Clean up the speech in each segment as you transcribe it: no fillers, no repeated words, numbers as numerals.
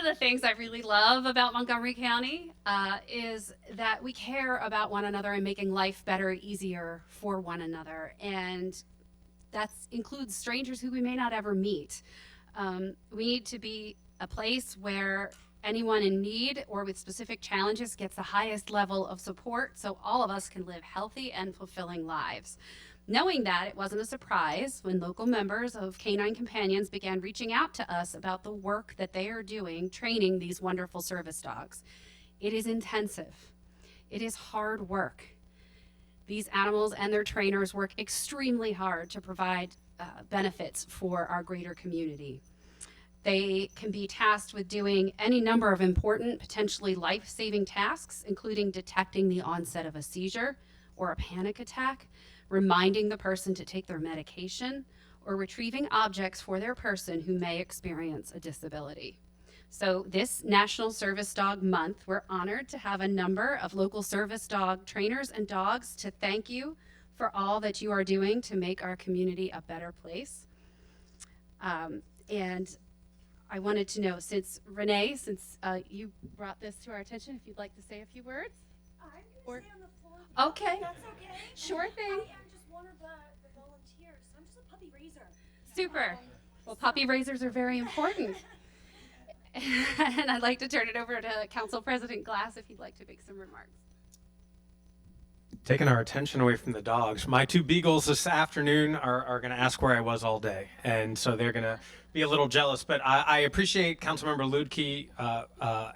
the things I really love about Montgomery County is that we care about one another and making life better, easier for one another. And that includes strangers who we may not ever meet. We need to be a place where anyone in need or with specific challenges gets the highest level of support so all of us can live healthy and fulfilling lives. Knowing that, it wasn't a surprise when local members of Canine Companions began reaching out to us about the work that they are doing training these wonderful service dogs. It is intensive. It is hard work. These animals and their trainers work extremely hard to provide benefits for our greater community. They can be tasked with doing any number of important, potentially life-saving tasks, including detecting the onset of a seizure or a panic attack, reminding the person to take their medication, or retrieving objects for their person who may experience a disability. So this National Service Dog Month, we're honored to have a number of local service dog trainers and dogs to thank you for all that you are doing to make our community a better place. And I wanted to know, since Renee, you brought this to our attention, if you'd like to say a few words? I'm going to stay on the floor. Okay. That's okay. Sure thing. I am just one of the volunteers. I'm just a puppy raiser. Super. Well, puppy raisers are very important. And I'd like to turn it over to Council President Glass if he'd like to make some remarks. Taking our attention away from the dogs. My two beagles this afternoon are going to ask where I was all day, and so they're going to be a little jealous. But I appreciate Councilmember Luedtke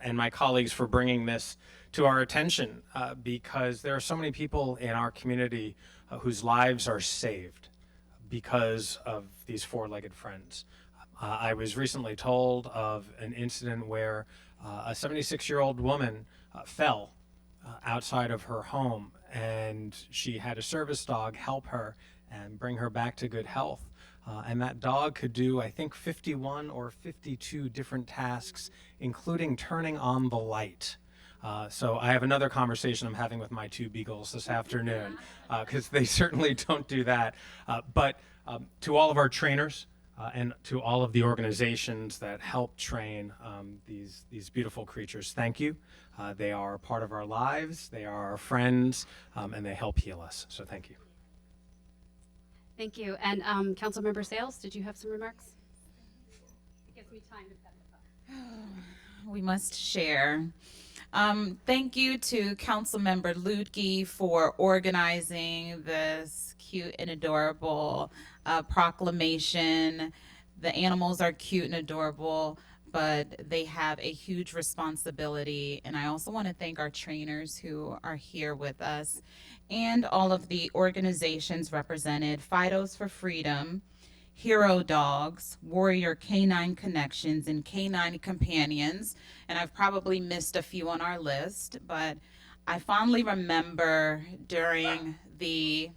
and my colleagues for bringing this to our attention because there are so many people in our community whose lives are saved because of these four-legged friends. I was recently told of an incident where a 76-year-old woman fell outside of her home, and she had a service dog help her and bring her back to good health. And that dog could do, I think, 51 or 52 different tasks, including turning on the light. So I have another conversation I'm having with my two beagles this afternoon because they certainly don't do that. But to all of our trainers and to all of the organizations that help train these beautiful creatures, thank you. They are a part of our lives, they are our friends, and they help heal us. So thank you. Thank you. And Councilmember Sayles, did you have some remarks? It gives me time to set this up. We must share. Thank you to Councilmember Luedtke for organizing this cute and adorable proclamation. The animals are cute and adorable, but they have a huge responsibility. And I also want to thank our trainers who are here with us and all of the organizations represented: Fidos for Freedom, Hero Dogs, Warrior Canine Connections, and Canine Companions. And I've probably missed a few on our list, but I fondly remember during the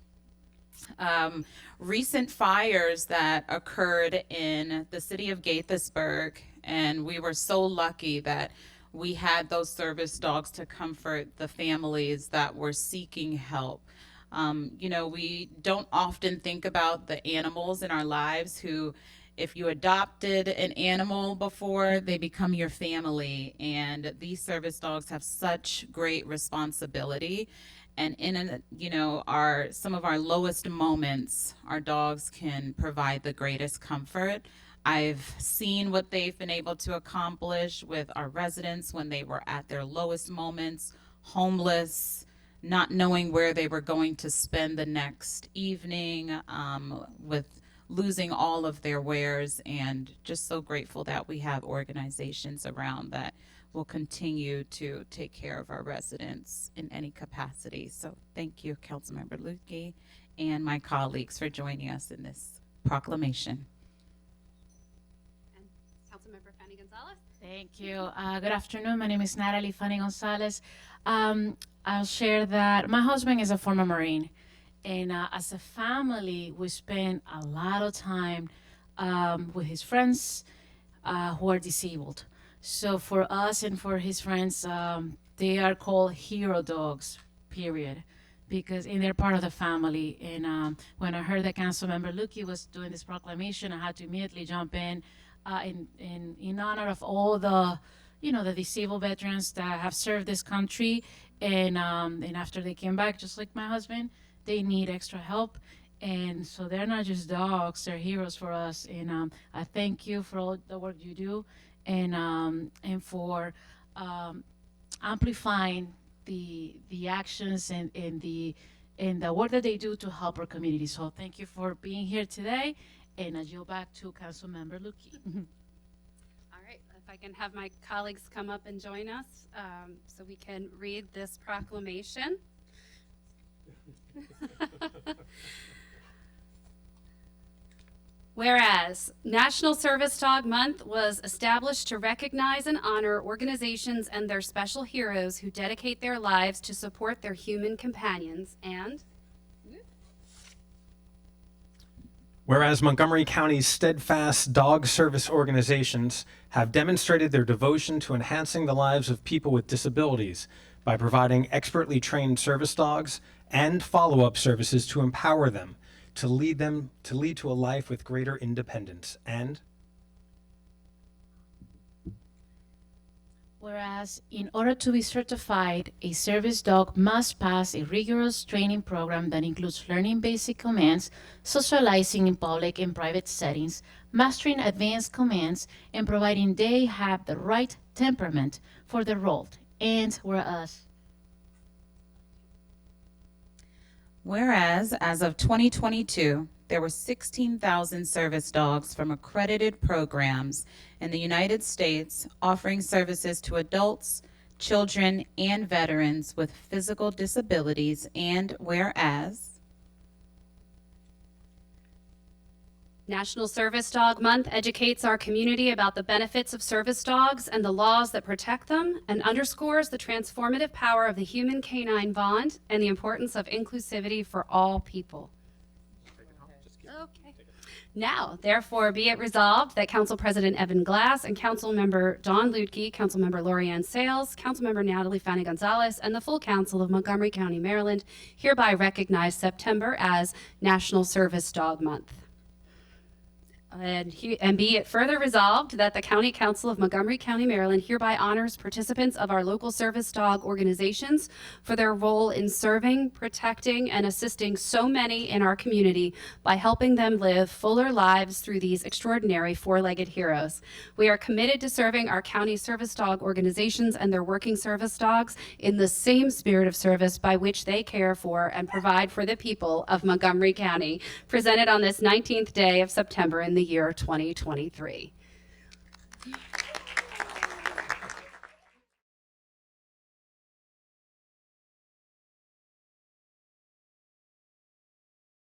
recent fires that occurred in the city of Gaithersburg, and we were so lucky that we had those service dogs to comfort the families that were seeking help. You know, we don't often think about the animals in our lives who, if you adopted an animal before, they become your family. And these service dogs have such great responsibility. And in some of our lowest moments, our dogs can provide the greatest comfort. I've seen what they've been able to accomplish with our residents when they were at their lowest moments, homeless, not knowing where they were going to spend the next evening, with losing all of their wares, and just so grateful that we have organizations around that will continue to take care of our residents in any capacity. So thank you, Councilmember Luedtke, and my colleagues for joining us in this proclamation. And Councilmember Fani-González. Thank you. Good afternoon. My name is Natalie Fani-González. I'll share that my husband is a former Marine, and as a family, we spend a lot of time with his friends who are disabled. So for us and for his friends, they are called hero dogs, period, because they're part of the family. And when I heard that Councilmember Luedtke was doing this proclamation, I had to immediately jump in honor of all the the disabled veterans that have served this country, and after they came back, just like my husband, they need extra help. And so they're not just dogs; they're heroes for us. And I thank you for all the work you do, and for amplifying the actions and the work that they do to help our community. So thank you for being here today, and I yield back to Councilmember Luedtke. All right, if I can have my colleagues come up and join us so we can read this proclamation. Whereas National Service Dog Month was established to recognize and honor organizations and their special heroes who dedicate their lives to support their human companions, and Whereas Montgomery County's steadfast dog service organizations have demonstrated their devotion to enhancing the lives of people with disabilities by providing expertly trained service dogs and follow-up services to empower them to lead to a life with greater independence, and Whereas, in order to be certified, a service dog must pass a rigorous training program that includes learning basic commands, socializing in public and private settings, mastering advanced commands, and providing they have the right temperament for the role. And Whereas, as of 2022, there were 16,000 service dogs from accredited programs in the United States offering services to adults, children, and veterans with physical disabilities, and whereas National Service Dog Month educates our community about the benefits of service dogs and the laws that protect them, and underscores the transformative power of the human-canine bond and the importance of inclusivity for all people. Okay. Now, therefore, be it resolved that Council President Evan Glass and Councilmember Don Luedtke, Councilmember Laurie-Anne Sayles, Councilmember Natalie Fani-González, and the full Council of Montgomery County, Maryland, hereby recognize September as National Service Dog Month. And be it further resolved that the County Council of Montgomery County, Maryland hereby honors participants of our local service dog organizations for their role in serving, protecting, and assisting so many in our community by helping them live fuller lives through these extraordinary four-legged heroes. We are committed to serving our county service dog organizations and their working service dogs in the same spirit of service by which they care for and provide for the people of Montgomery County, presented on this 19th day of September in the year 2023.